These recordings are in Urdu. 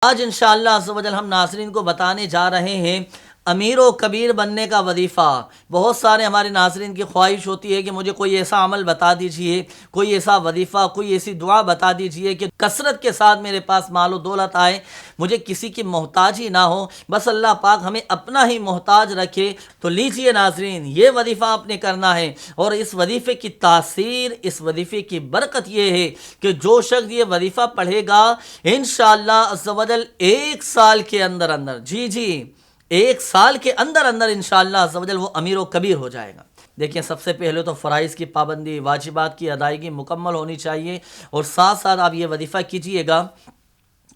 آج انشاءاللہ عز و جل ہم ناظرین کو بتانے جا رہے ہیں امیر و کبیر بننے کا وظیفہ۔ بہت سارے ہمارے ناظرین کی خواہش ہوتی ہے کہ مجھے کوئی ایسا عمل بتا دیجئے، کوئی ایسا وظیفہ، کوئی ایسی دعا بتا دیجئے کہ کثرت کے ساتھ میرے پاس مال و دولت آئے، مجھے کسی کی محتاجی نہ ہو، بس اللہ پاک ہمیں اپنا ہی محتاج رکھے۔ تو لیجئے ناظرین، یہ وظیفہ آپ نے کرنا ہے، اور اس وظیفے کی تاثیر، اس وظیفے کی برکت یہ ہے کہ جو شخص یہ وظیفہ پڑھے گا انشاءاللہ عز و جل 1 سال کے اندر جی 1 سال کے اندر انشاءاللہ عز و جل وہ امیر و کبیر ہو جائے گا۔ دیکھیں، سب سے پہلے تو فرائض کی پابندی، واجبات کی ادائیگی مکمل ہونی چاہیے، اور ساتھ ساتھ آپ یہ وظیفہ کیجئے گا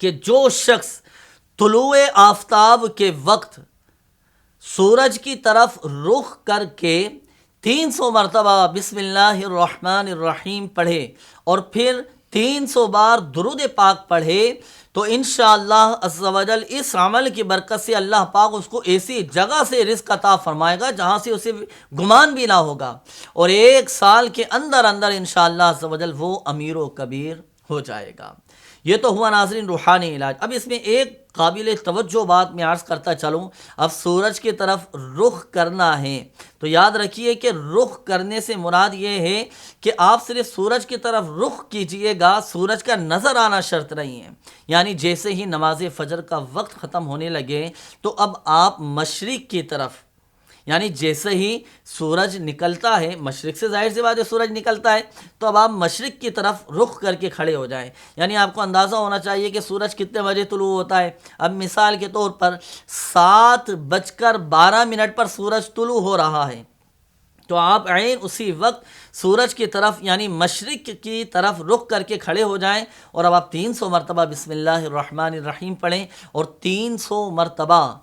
کہ جو شخص طلوع آفتاب کے وقت سورج کی طرف رخ کر کے 300 مرتبہ بسم اللہ الرحمن الرحیم پڑھے اور پھر 300 بار درود پاک پڑھے، تو انشاءاللہ عز و جل اس عمل کی برکت سے اللہ پاک اس کو ایسی جگہ سے رزق عطا فرمائے گا جہاں سے اسے گمان بھی نہ ہوگا، اور 1 سال کے اندر انشاءاللہ عز و جل وہ امیر و کبیر ہو جائے گا۔ یہ تو ہوا ناظرین روحانی علاج۔ اب اس میں ایک قابل توجہ بات میں عرض کرتا چلوں۔ اب سورج کی طرف رخ کرنا ہے تو یاد رکھیے کہ رخ کرنے سے مراد یہ ہے کہ آپ صرف سورج کی طرف رخ کیجئے گا، سورج کا نظر آنا شرط نہیں ہے۔ یعنی جیسے ہی نماز فجر کا وقت ختم ہونے لگے تو اب آپ مشرق کی طرف، یعنی جیسے ہی سورج نکلتا ہے، مشرق سے ظاہر سی بات ہے سورج نکلتا ہے، تو اب آپ مشرق کی طرف رخ کر کے کھڑے ہو جائیں۔ یعنی آپ کو اندازہ ہونا چاہیے کہ سورج کتنے بجے طلوع ہوتا ہے۔ اب مثال کے طور پر 7:12 پر سورج طلوع ہو رہا ہے، تو آپ عین اسی وقت سورج کی طرف یعنی مشرق کی طرف رخ کر کے کھڑے ہو جائیں، اور اب آپ 300 مرتبہ بسم اللہ الرحمن الرحیم پڑھیں، اور 300 مرتبہ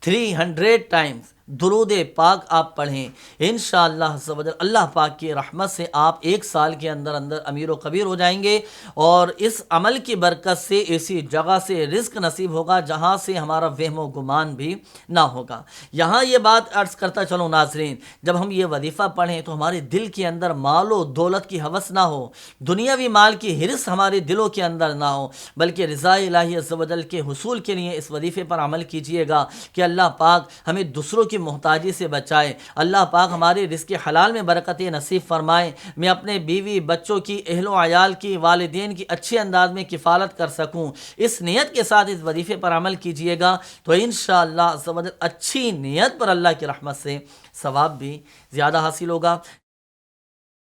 300 ٹائمز درود پاک آپ پڑھیں۔ انشاءاللہ عز و جل اللہ پاک کی رحمت سے آپ 1 سال کے اندر امیر و کبیر ہو جائیں گے، اور اس عمل کی برکت سے ایسی جگہ سے رزق نصیب ہوگا جہاں سے ہمارا وہم و گمان بھی نہ ہوگا۔ یہاں یہ بات عرض کرتا چلوں ناظرین، جب ہم یہ وظیفہ پڑھیں تو ہمارے دل کے اندر مال و دولت کی ہوس نہ ہو، دنیاوی مال کی حرص ہمارے دلوں کے اندر نہ ہو، بلکہ رضا الہی عز و جل کے حصول کے لیے اس وظیفے پر عمل کیجئے گا کہ اللہ پاک ہمیں دوسروں کی محتاجی سے بچائے، اللہ پاک ہمارے رزق حلال میں برکت نصیب فرمائے، میں اپنے بیوی بچوں کی، اہل و عیال کی، والدین کی اچھے انداز میں کفالت کر سکوں۔ اس نیت کے ساتھ اس وظیفے پر عمل کیجئے گا تو انشاءاللہ عز و جل اچھی نیت پر اللہ کی رحمت سے ثواب بھی زیادہ حاصل ہوگا۔